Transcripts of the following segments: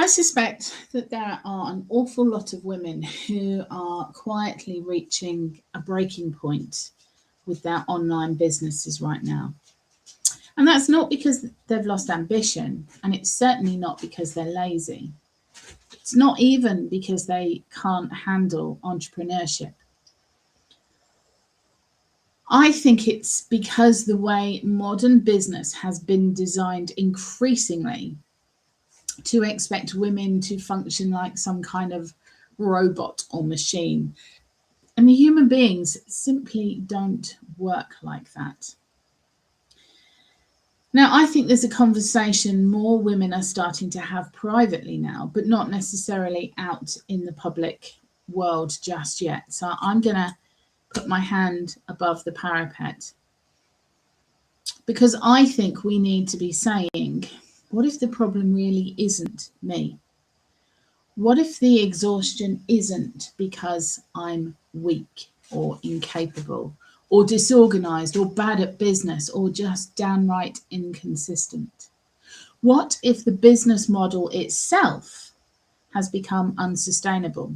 I suspect that there are an awful lot of women who are quietly reaching a breaking point with their online businesses right now. And that's not because they've lost ambition, and it's certainly not because they're lazy. It's not even because they can't handle entrepreneurship. I think it's because the way modern business has been designed increasingly to expect women to function like some kind of robot or machine. And the human beings simply don't work like that. Now, I think there's a conversation more women are starting to have privately now, but not necessarily out in the public world just yet. So I'm going to put my hand above the parapet, because I think we need to be saying, what if the problem really isn't me? What if the exhaustion isn't because I'm weak or incapable or disorganized or bad at business or just downright inconsistent? What if the business model itself has become unsustainable?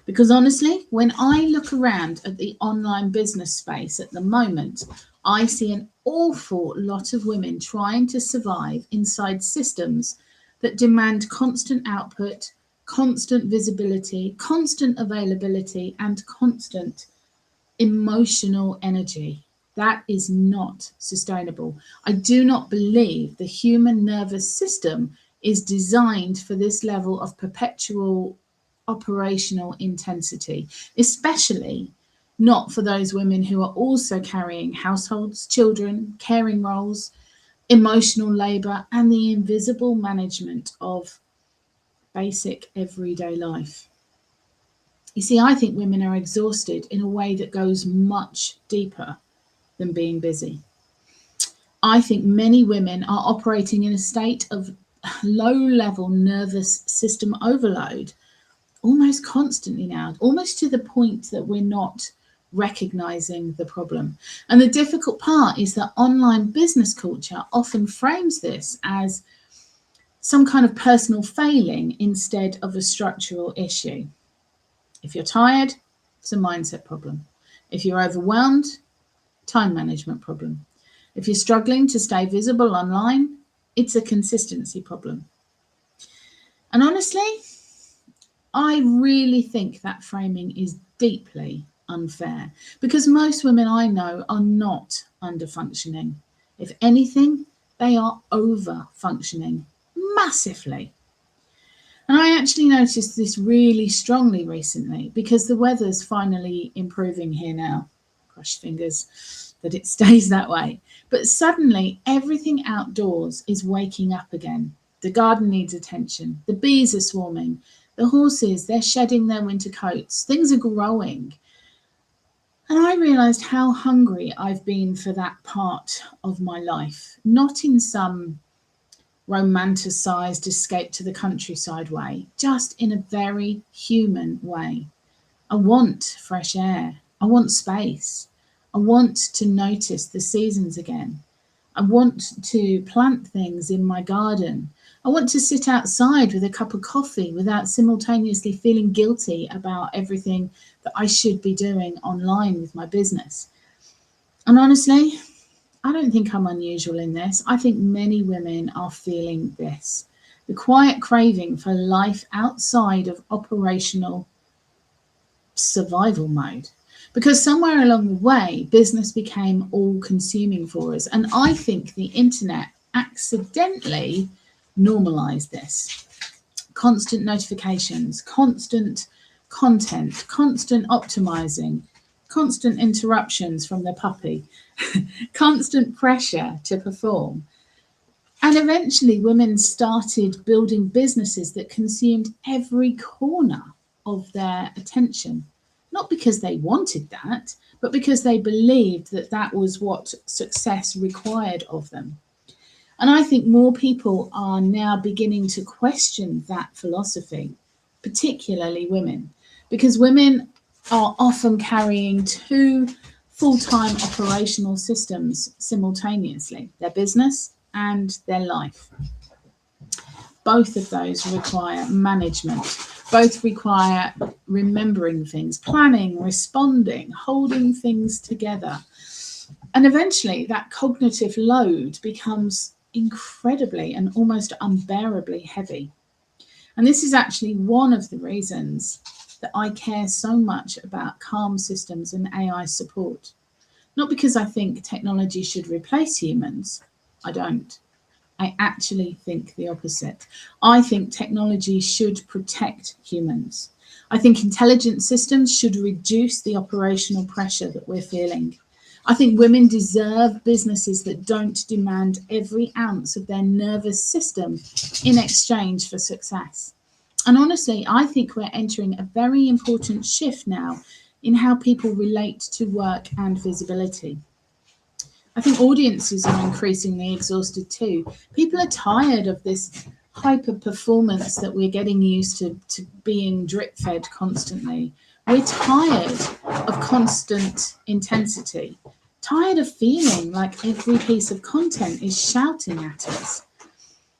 Because honestly, when I look around at the online business space at the moment, I see an awful lot of women trying to survive inside systems that demand constant output, constant visibility, constant availability, and constant emotional energy. That is not sustainable. I do not believe the human nervous system is designed for this level of perpetual operational intensity, especially not for those women who are also carrying households, children, caring roles, emotional labour, and the invisible management of basic everyday life. You see, I think women are exhausted in a way that goes much deeper than being busy. I think many women are operating in a state of low-level nervous system overload almost constantly now, almost to the point that we're not recognizing the problem. And the difficult part is that online business culture often frames this as some kind of personal failing instead of a structural issue. If you're tired, it's a mindset problem. If you're overwhelmed, time management problem. If you're struggling to stay visible online, it's a consistency problem. And honestly, I really think that framing is deeply unfair, because most women I know are not under functioning. If anything, they are over functioning massively. And I actually noticed this really strongly recently, because the weather's finally improving here now. Cross fingers that it stays that way. But suddenly everything outdoors is waking up again. The garden needs attention. The bees are swarming. The horses, they're shedding their winter coats. Things are growing. And I realised how hungry I've been for that part of my life, not in some romanticised escape to the countryside way, just in a very human way. I want fresh air. I want space. I want to notice the seasons again. I want to plant things in my garden. I want to sit outside with a cup of coffee without simultaneously feeling guilty about everything that I should be doing online with my business. And honestly, I don't think I'm unusual in this. I think many women are feeling this. The quiet craving for life outside of operational survival mode. Because somewhere along the way, business became all-consuming for us. And I think the internet accidentally normalized this. Constant notifications, constant content, constant optimizing, constant interruptions from the puppy, constant pressure to perform. And eventually women started building businesses that consumed every corner of their attention. Not because they wanted that, but because they believed that that was what success required of them. And I think more people are now beginning to question that philosophy, particularly women, because women are often carrying two full-time operational systems simultaneously, their business and their life. Both of those require management. Both require remembering things, planning, responding, holding things together. And eventually that cognitive load becomes incredibly and almost unbearably heavy. And this is actually one of the reasons that I care so much about calm systems and AI support. Not because I think technology should replace humans. I don't. I actually think the opposite. I think technology should protect humans. I think intelligent systems should reduce the operational pressure that we're feeling. I think women deserve businesses that don't demand every ounce of their nervous system in exchange for success. And honestly, I think we're entering a very important shift now in how people relate to work and visibility. I think audiences are increasingly exhausted too. People are tired of this hyper performance that we're getting used to being drip fed constantly. We're tired of constant intensity, tired of feeling like every piece of content is shouting at us.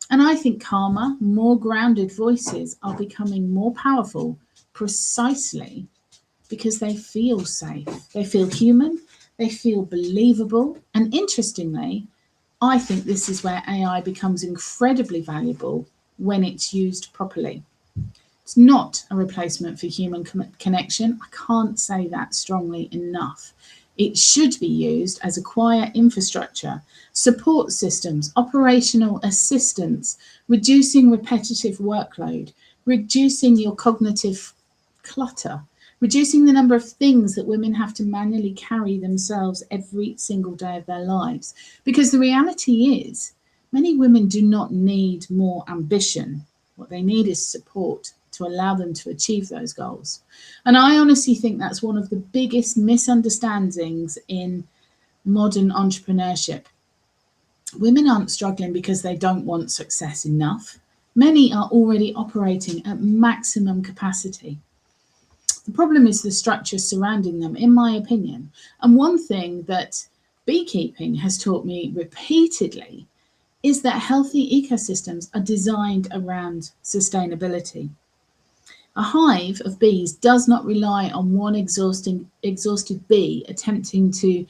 And I think calmer, more grounded voices are becoming more powerful precisely because they feel safe, they feel human, they feel believable. And interestingly, I think this is where AI becomes incredibly valuable when it's used properly. It's not a replacement for human connection. I can't say that strongly enough. It should be used as a quiet infrastructure, support systems, operational assistance, reducing repetitive workload, reducing your cognitive clutter, reducing the number of things that women have to manually carry themselves every single day of their lives. Because the reality is, many women do not need more ambition. What they need is support to allow them to achieve those goals. And I honestly think that's one of the biggest misunderstandings in modern entrepreneurship. Women aren't struggling because they don't want success enough. Many are already operating at maximum capacity. The problem is the structure surrounding them, in my opinion. And one thing that beekeeping has taught me repeatedly is that healthy ecosystems are designed around sustainability. A hive of bees does not rely on one exhausted bee attempting to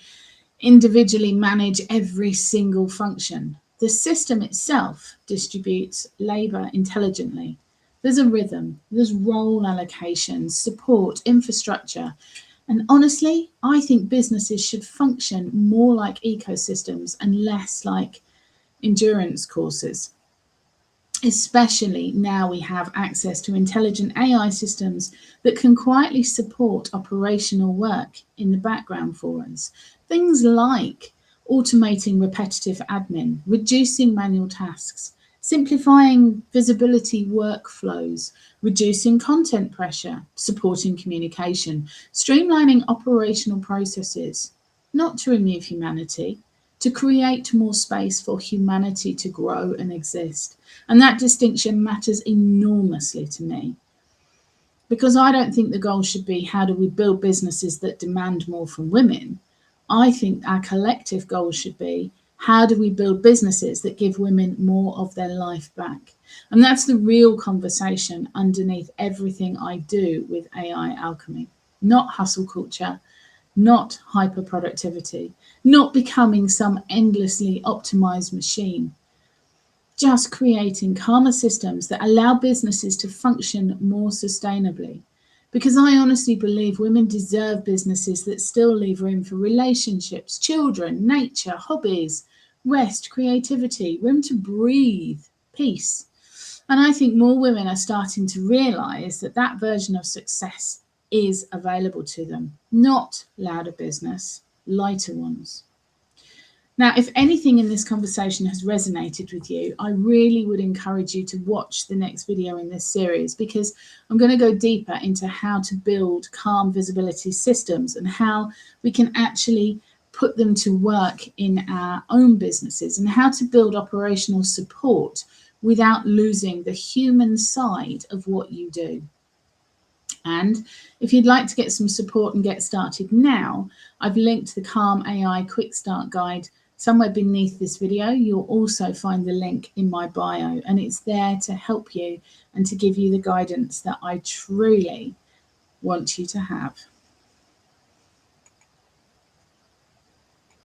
individually manage every single function. The system itself distributes labour intelligently. There's a rhythm, there's role allocation, support, infrastructure. And honestly, I think businesses should function more like ecosystems and less like endurance courses. Especially now we have access to intelligent AI systems that can quietly support operational work in the background for us. Things like automating repetitive admin, reducing manual tasks, simplifying visibility workflows, reducing content pressure, supporting communication, streamlining operational processes, not to remove humanity, to create more space for humanity to grow and exist. And that distinction matters enormously to me. Because I don't think the goal should be how do we build businesses that demand more from women. I think our collective goal should be how do we build businesses that give women more of their life back. And that's the real conversation underneath everything I do with AI Alchemy. Not hustle culture, not hyper productivity, not becoming some endlessly optimized machine. Just creating calmer systems that allow businesses to function more sustainably. Because I honestly believe women deserve businesses that still leave room for relationships, children, nature, hobbies, rest, creativity, room to breathe, peace. And I think more women are starting to realise that that version of success is available to them, not louder business, lighter ones. Now, if anything in this conversation has resonated with you, I really would encourage you to watch the next video in this series, because I'm going to go deeper into how to build calm visibility systems and how we can actually put them to work in our own businesses and how to build operational support without losing the human side of what you do. And if you'd like to get some support and get started now, I've linked the Calm AI Quick Start Guide Somewhere beneath this video, you'll also find the link in my bio, and it's there to help you and to give you the guidance that I truly want you to have.